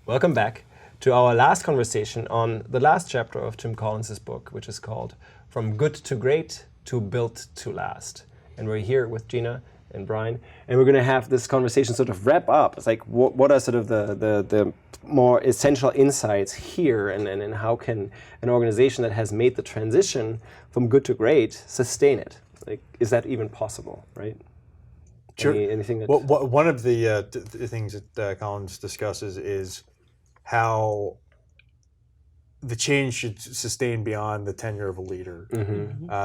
Welcome back to our last conversation on the last chapter of Jim Collins' book, which is called From Good to Great to Built to Last. And we're here with Gina and Brian, and we're going to have this conversation sort of wrap up. It's like, what are sort of the more essential insights here, and how can an organization that has made the transition from good to great sustain it? Like, is that even possible, right? Sure. Anything that... One of the things that Collins discusses is how the change should sustain beyond the tenure of a leader.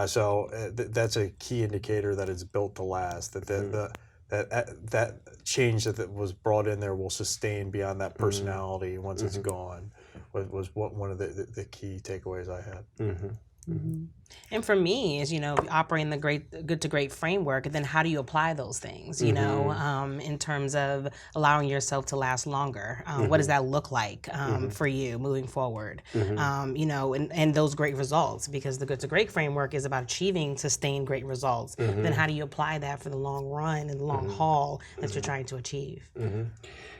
So that's a key indicator that it's built to last. That that change that was brought in there will sustain beyond that personality once it's gone. Was one of the key takeaways I had. And for me is, operating the good to great framework, and then how do you apply those things, in terms of allowing yourself to last longer? What does that look like for you moving forward? And those great results, because the good to great framework is about achieving sustained great results. Then how do you apply that for the long run and the long haul that you're trying to achieve?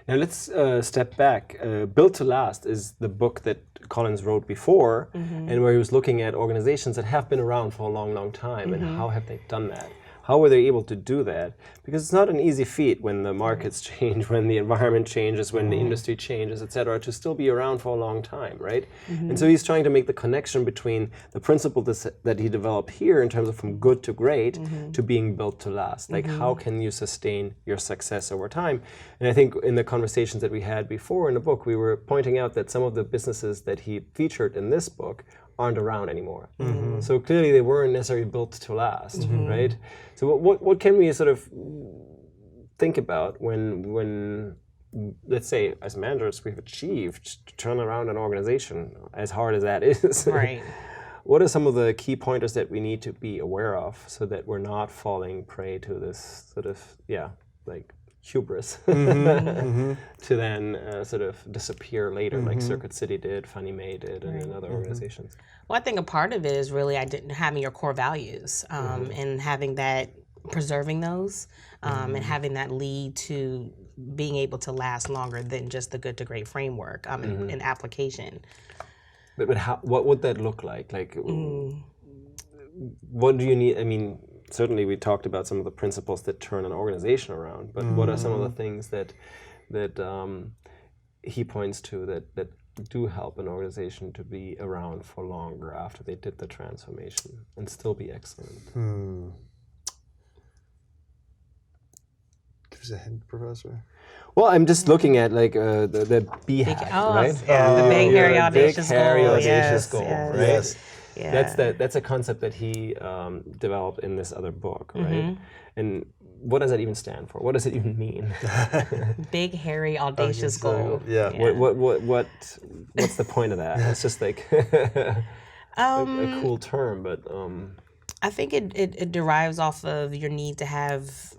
Now let's step back. Built to Last is the book that Collins wrote before, and where he was looking at organizations that have been around for a long, long time, and how have they done that? How were they able to do that? Because it's not an easy feat when the markets change, when the environment changes, when the industry changes, et cetera, to still be around for a long time, right? And so he's trying to make the connection between the principle that he developed here in terms of from good to great to being built to last. Like, how can you sustain your success over time? And I think in the conversations that we had before in the book, we were pointing out that some of the businesses that he featured in this book aren't around anymore. So clearly they weren't necessarily built to last, right? So what can we sort of think about when let's say as managers we've achieved to turn around an organization, as hard as that is? Right. What are some of the key pointers that we need to be aware of so that we're not falling prey to this sort of, hubris to then sort of disappear later, like Circuit City did, Fannie Mae did, and other organizations? Well, I think a part of it is really having your core values and having that, preserving those, and having that lead to being able to last longer than just the good to great framework in application. But what would that look like? Like, what do you need? I mean, certainly we talked about some of the principles that turn an organization around, but what are some of the things that he points to that do help an organization to be around for longer after they did the transformation and still be excellent? Give us a hint, Professor. Well, I'm just looking at the BHAG, right? Yeah, the big, hairy, audacious goal. Audacious goal, yes, right? Yes. Yeah. That's a concept that he developed in this other book, right? And what does that even stand for? What does it even mean? Big, hairy, audacious goal. Yeah. What's the point of that? It's just like a cool term, but I think it derives off of your need to have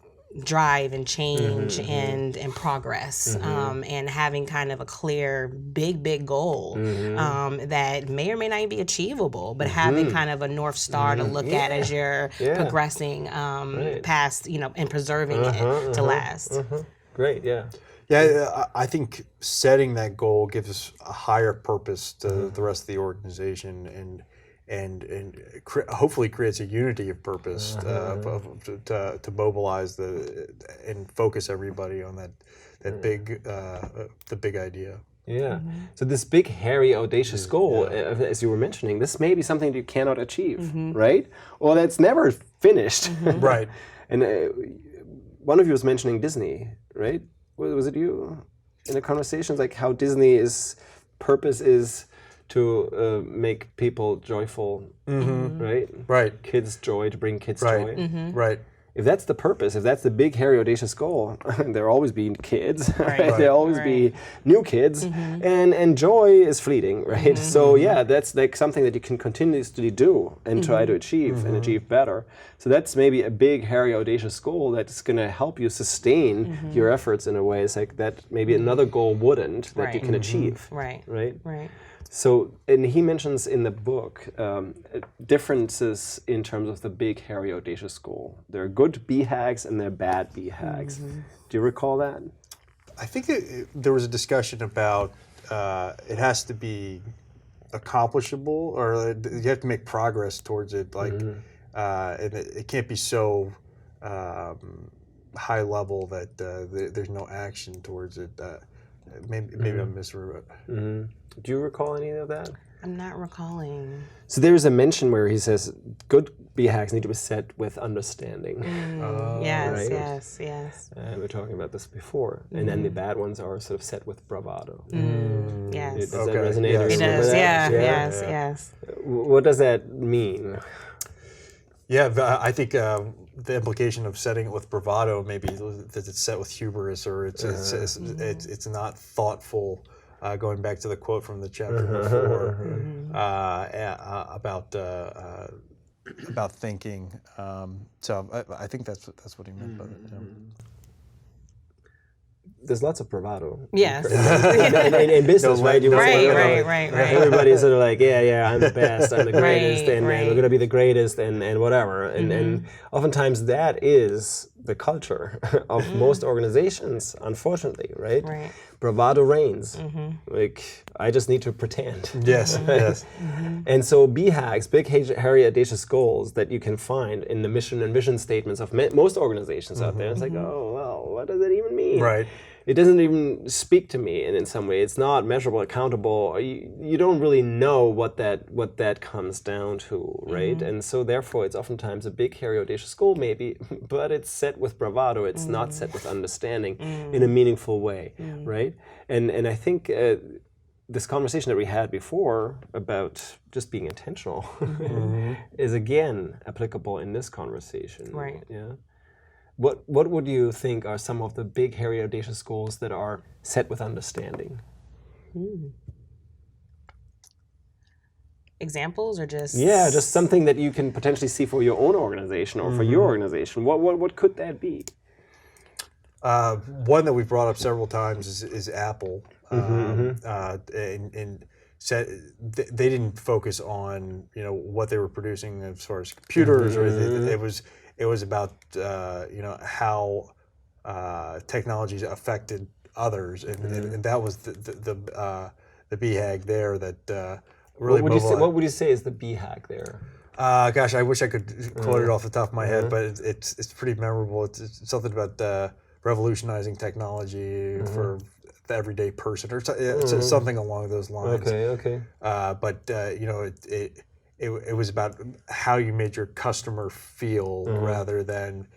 drive and change and progress, and having kind of a clear big goal that may or may not be achievable, but having kind of a North Star to look at as you're progressing past, and preserving it to last. Great, yeah. Yeah, I think setting that goal gives us a higher purpose to the rest of the organization, and hopefully creates a unity of purpose to mobilize and focus everybody on that big idea. Yeah. So this big, hairy, audacious goal, as you were mentioning, this may be something that you cannot achieve, right? Or that's never finished. Right. And one of you was mentioning Disney, right? Was it you in the conversations, like how Disney's purpose is to make people joyful, right? Right. Kids joy, to bring kids joy. Right. If that's the purpose, if that's the big, hairy, audacious goal, there'll always be kids, right? There'll always be new kids, and joy is fleeting, right? So yeah, that's like something that you can continuously do and try to achieve and achieve better. So that's maybe a big, hairy, audacious goal that's going to help you sustain your efforts in a way. It's like that maybe another goal wouldn't, that you can achieve, right? So, and he mentions in the book differences in terms of the big, hairy, audacious goal. There are good BHAGs and there are bad BHAGs. Do you recall that? I think there was a discussion about it has to be accomplishable, or you have to make progress towards it. Like, and it can't be so high level that there's no action towards it. Maybe I'm misremembering. Do you recall any of that? I'm not recalling. So there's a mention where he says good BHAGs need to be set with understanding. Yes, right? yes. We were talking about this before. And then the bad ones are sort of set with bravado. Yes. Does that resonate? Yes. Or It remember does. that? Yes. What does that mean? Yeah, I think the implication of setting it with bravado maybe that it's set with hubris, or it's not thoughtful. Going back to the quote from the chapter before about thinking. So I think that's what he meant by that. There's lots of bravado. Yes. In business, right? Right. Everybody's sort of like, I'm the best, I'm the greatest, and right. we're going to be the greatest, and whatever. And oftentimes that is the culture of most organizations, unfortunately, right? Right. Bravado reigns. Like, I just need to pretend. Yes. And so BHAGs, big, hairy, audacious goals that you can find in the mission and vision statements of most organizations out there. It's like, oh, well, what does that even mean? Right. It doesn't even speak to me, and in some way, it's not measurable, accountable. You don't really know what that comes down to, right? And so, therefore, it's oftentimes a big, hairy, audacious goal, maybe, but it's set with bravado. It's not set with understanding in a meaningful way, right? And I think this conversation that we had before about just being intentional is again applicable in this conversation, Right? Yeah. What would you think are some of the big, hairy, audacious goals that are set with understanding? Examples or just? Yeah, just something that you can potentially see for your own organization or for your organization. What could that be? One that we've brought up several times is Apple, and they didn't focus on what they were producing as far as computers, or it was about how technologies affected others, and that was the BHAG there that really. What would you say is the BHAG there? Gosh, I wish I could quote it off the top of my head, but it's pretty memorable. It's something about revolutionizing technology for the everyday person, or something along those lines. Okay. But it was about how you made your customer feel, rather than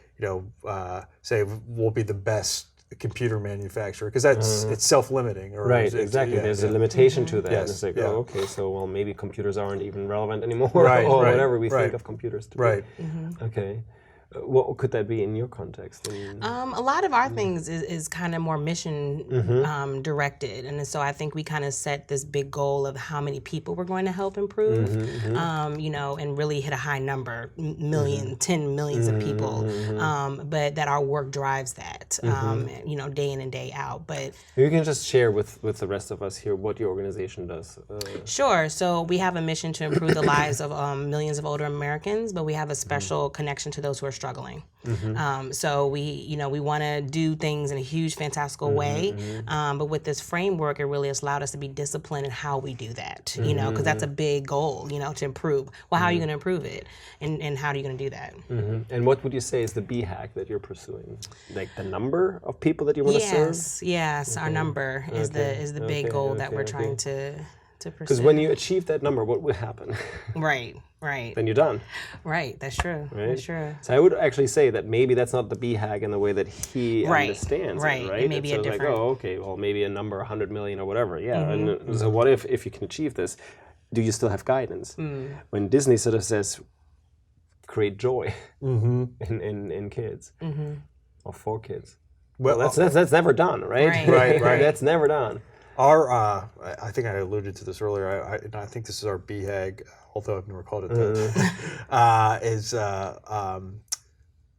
say we'll be the best computer manufacturer, because it's self-limiting. Right, exactly. There's a limitation to that. Yes, It's like, yeah. okay, so well, maybe computers aren't even relevant anymore, Right, or right, whatever we right. think of computers to Right. be. Okay. What could that be in your context? A lot of our things is kind of more mission directed, and so I think we kind of set this big goal of how many people we're going to help improve, and really hit a high number, 10 millions of people, but that our work drives that, day in and day out. But you can just share with the rest of us here what your organization does. Sure. So we have a mission to improve the lives of millions of older Americans, but we have a special connection to those who are struggling. So we want to do things in a huge, fantastical way. But with this framework, it really has allowed us to be disciplined in how we do that, because that's a big goal, to improve. Well, how are you going to improve it? And how are you going to do that? And what would you say is the BHAG that you're pursuing? Like the number of people that you want to serve? Yes. Our number is the big goal that we're trying to pursue. Because when you achieve that number, what will happen? Right. Then you're done. Right, that's true. Right? That's true. So I would actually say that maybe that's not the BHAG in the way that he understands it, right? It may be so a it's different. Like, okay, well, maybe a number 100 million or whatever, And so what if you can achieve this? Do you still have guidance? When Disney sort of says, create joy in kids or for kids. Well, that's never done, right? Right. That's never done. Our, I think I alluded to this earlier. I think this is our BHAG, although I've never called it that.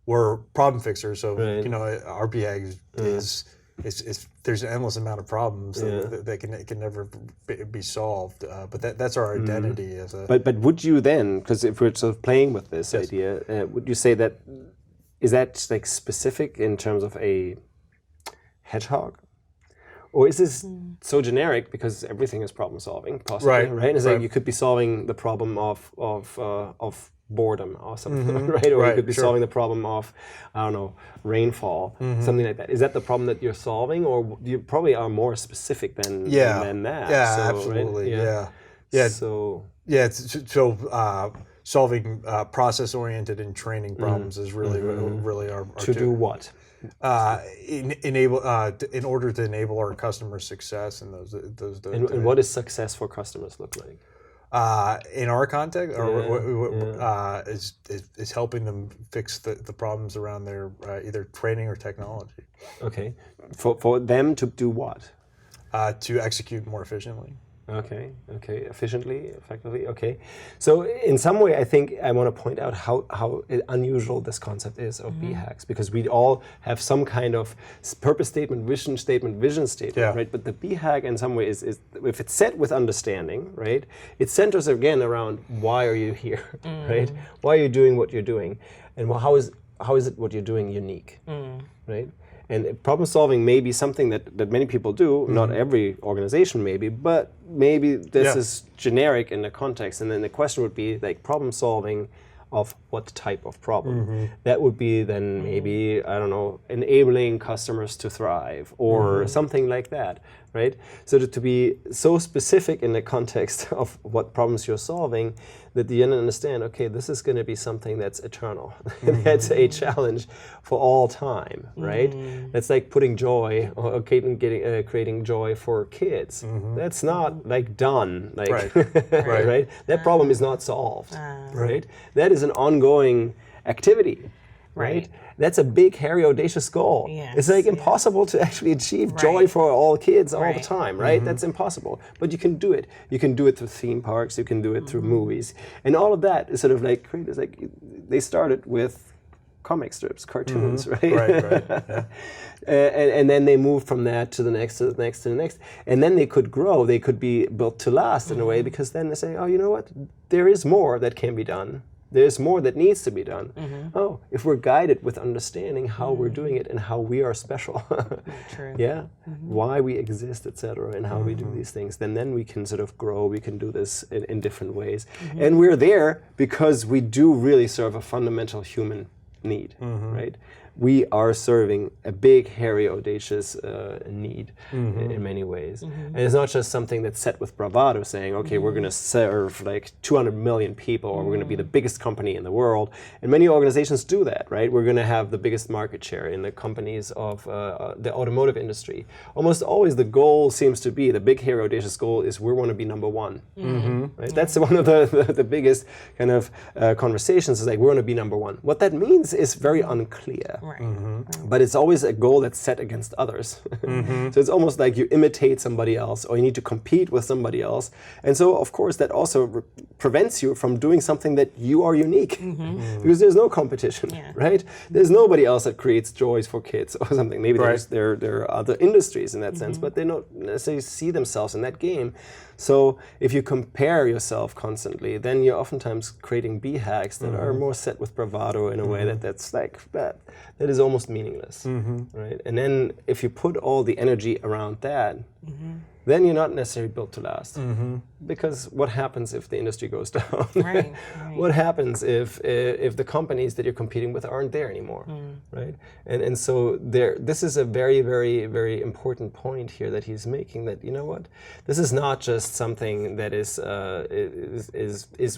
We're problem fixers, so our BHAG is there's an endless amount of problems that can never be solved. But that's our identity as a. But would you then, because if we're sort of playing with this idea, would you say that is that like specific in terms of a hedgehog? Or is this so generic because everything is problem solving, possibly, right? It's like you could be solving the problem of boredom or something, right? Or you could be solving the problem of, I don't know, rainfall, something like that. Is that the problem that you're solving, or you probably are more specific than that? Yeah, so, absolutely. Right? Yeah. So solving process-oriented and training problems is really our to do what? In order to enable our customer success and those. And what does success for customers look like? In our context, is helping them fix the problems around their either training or technology. Okay, for them to do what? To execute more efficiently. Okay, efficiently, effectively, okay. So in some way, I think I want to point out how unusual this concept is of BHAGs, because we all have some kind of purpose statement, vision statement, right? But the BHAG in some way is if it's set with understanding, right? It centers again around why are you here, right? Why are you doing what you're doing? And how is it what you're doing unique, right? And problem solving may be something that many people do, not every organization maybe, but maybe this is generic in the context. And then the question would be like problem solving of what type of problem? That would be then maybe, I don't know, enabling customers to thrive or something like that, right? So to be so specific in the context of what problems you're solving that you understand, okay, this is going to be something that's eternal. That's a challenge for all time, right? That's like putting joy or creating joy for kids. That's not like done, like right? That problem is not solved, right? That is an ongoing activity, right? That's a big, hairy, audacious goal. It's like impossible to actually achieve joy for all kids all the time, right? That's impossible. But you can do it. You can do it through theme parks. You can do it through movies. And all of that is sort of like, it's like they started with comic strips, cartoons, right? And then they moved from that to the next, to the next, to the next. And then they could grow. They could be built to last in a way, because then they say, oh, you know what? There is more that can be done. There's more that needs to be done. Oh, if we're guided with understanding how we're doing it and how we are special, why we exist, etc., and how we do these things, then we can sort of grow. We can do this in different ways, and we're there because we do really serve a fundamental human need, right? We are serving a big, hairy, audacious need in many ways. And it's not just something that's set with bravado, saying, okay, we're going to serve like 200 million people, or we're going to be the biggest company in the world. And many organizations do that, right? We're going to have the biggest market share in the companies of the automotive industry. Almost always the goal seems to be, the big, hairy, audacious goal is we want to be number one. Right? That's one of the biggest kind of conversations, is like, we want to be number one. What that means is very unclear. But it's always a goal that's set against others. So it's almost like you imitate somebody else, or you need to compete with somebody else. And so, of course, that also prevents you from doing something that you are unique, because there's no competition, right? There's nobody else that creates joys for kids or something. Maybe there are other industries in that sense, but they don't necessarily see themselves in that game. So if you compare yourself constantly, then you're oftentimes creating BHAGs that are more set with bravado in a way that's like that is almost meaningless, right? And then if you put all the energy around that, then you're not necessarily built to last. Because what happens if the industry goes down? What happens if the companies that you're competing with aren't there anymore, right? And so this is a very, very, very important point here that he's making, that, you know what, this is not just something that is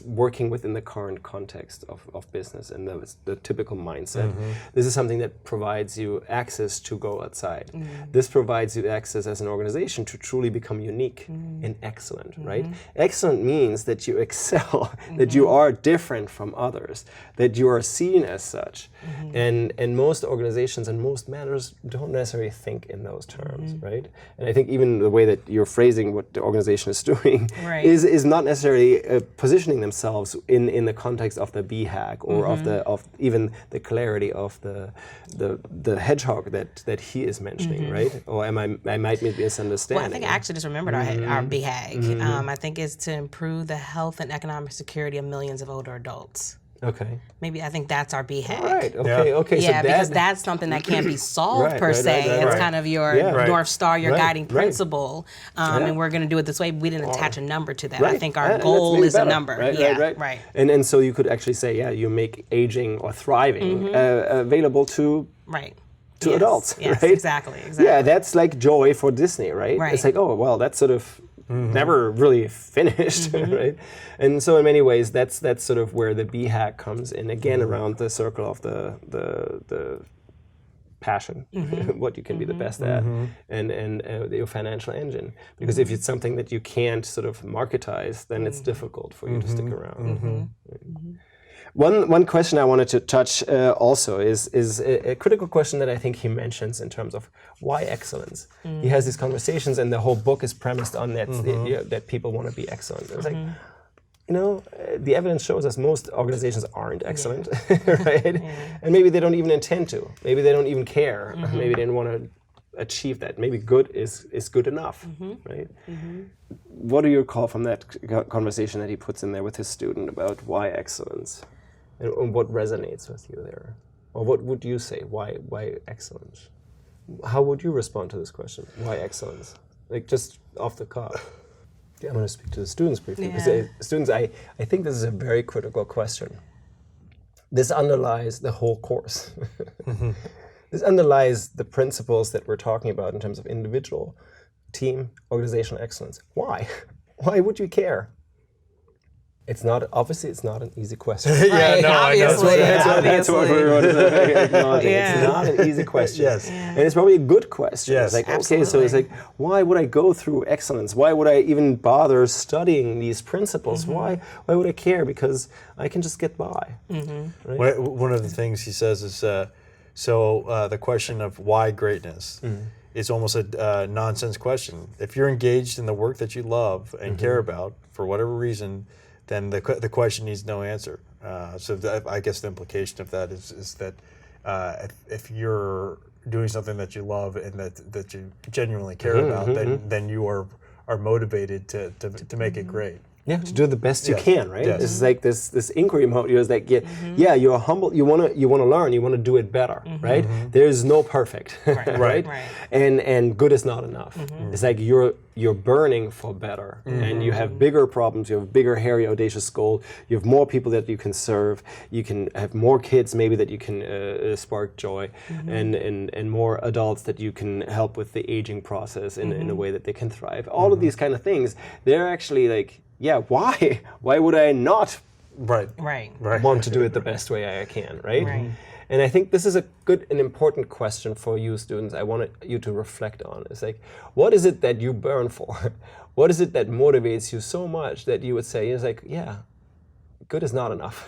working within the current context of business and the typical mindset. This is something that provides you access to go outside. This provides you access as an organization to truly become unique and excellent, right? Excellent means that you excel, that you are different from others, that you are seen as such. And most organizations and most managers don't necessarily think in those terms, right? And I think even the way that you're phrasing what the organization is doing is not necessarily positioning themselves in the context of the BHAG or of even the clarity of the hedgehog that he is mentioning, right? Or I might be misunderstanding. Well, I think I actually just remembered our BHAG. I think it's to improve the health and economic security of millions of older adults. Okay. Maybe I think that's our B hack. Right. Okay. Okay. Yeah, so because that's something that can't be solved per se. It's kind of your North Star, your guiding principle, and we're going to do it this way. We didn't attach a number to that. I think our goal is a number. Right. And so you could actually say, you make aging or thriving available to adults. Yes, right? Exactly. Yeah, that's like joy for Disney, right? It's like, oh well, that's sort of never really finished, right? And so in many ways, that's sort of where the B hack comes in again around the circle of the passion, what you can be the best at, and your financial engine. Because if it's something that you can't sort of marketize, then it's difficult for you to stick around. One question I wanted to touch also is a critical question that I think he mentions in terms of why excellence. He has these conversations, and the whole book is premised on that that people want to be excellent. It's like, the evidence shows us most organizations aren't excellent, right? And maybe they don't even intend to. Maybe they don't even care. Maybe they don't want to achieve that. Maybe good is good enough, right? What do you recall from that conversation that he puts in there with his student about why excellence? And what resonates with you there? Or what would you say? Why excellence? How would you respond to this question? Why excellence? Like just off the cuff. I'm going to speak to the students briefly. Because students, I think this is a very critical question. This underlies the whole course. This underlies the principles that we're talking about in terms of individual, team, organizational excellence. Why? Why would you care? It's not an easy question. That's what we wrote. It's not an easy question. And it's probably a good question. It's like, okay, so it's like, why would I go through excellence? Why would I even bother studying these principles? Why would I care? Because I can just get by. Right? One of the things he says is, the question of why greatness is almost a nonsense question. If you're engaged in the work that you love and care about, for whatever reason, then the question needs no answer. I guess the implication of that is that if you're doing something that you love and that you genuinely care about, then you are motivated to make it great. Yeah, to do the best you can, right? This is like this inquiry mode. It's like, you're humble. You want to learn. You want to do it better, right? There's no perfect, right? And good is not enough. It's like you're burning for better, and you have bigger problems. You have a bigger, hairy, audacious goal. You have more people that you can serve. You can have more kids, maybe that you can spark joy, and more adults that you can help with the aging process in a way that they can thrive. All of these kind of things, they're actually like. Why? Why would I not want to do it the best way I can, right? And I think this is a good and important question for you students. I want you to reflect on. It's like, what is it that you burn for? What is it that motivates you so much that you would say, it's like, good is not enough.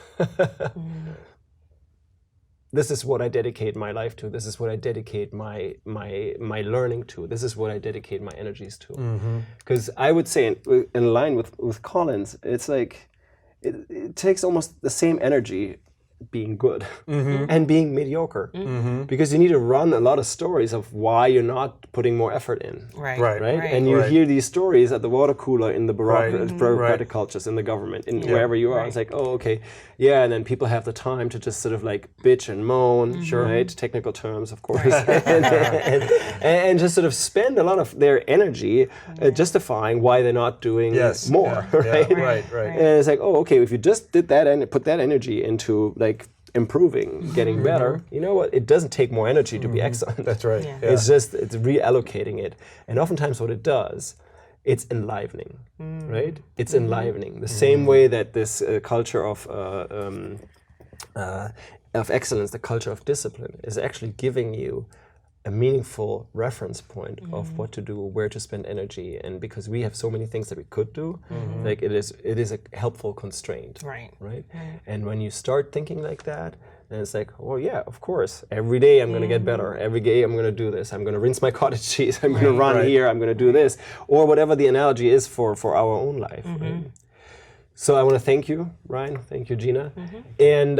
This is what I dedicate my life to. This is what I dedicate my learning to. This is what I dedicate my energies to. Because I would say, in line with Collins, it's like it takes almost the same energy being good and being mediocre, because you need to run a lot of stories of why you're not putting more effort in, right? And you hear these stories at the water cooler in the bureaucratic cultures, in the government, in wherever you are. It's like, oh, okay, and then people have the time to just sort of like bitch and moan, right? Technical terms, of course, and just sort of spend a lot of their energy justifying why they're not doing more, right? And it's like, oh, okay, if you just did that and put that energy into like improving, getting better, you know what? It doesn't take more energy to be excellent. That's right. It's just, it's reallocating it. And oftentimes what it does, it's enlivening, right? It's enlivening. The same way that this culture of excellence, the culture of discipline, is actually giving you a meaningful reference point of what to do, where to spend energy, and because we have so many things that we could do, like it is a helpful constraint, right? And when you start thinking like that, then it's like, oh yeah, of course, every day I'm going to get better. Every day I'm going to do this. I'm going to rinse my cottage cheese. I'm going to run here. I'm going to do this, or whatever the analogy is for our own life. Right? So I want to thank you, Ryan. Thank you, Gina. And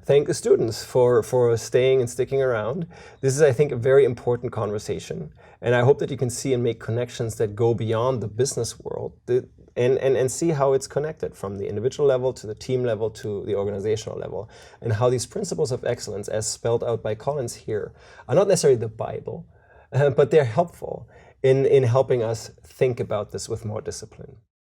thank the students for staying and sticking around. This is, I think, a very important conversation. And I hope that you can see and make connections that go beyond the business world. and see how it's connected from the individual level to the team level to the organizational level, and how these principles of excellence, as spelled out by Collins here, are not necessarily the Bible, but they're helpful in helping us think about this with more discipline.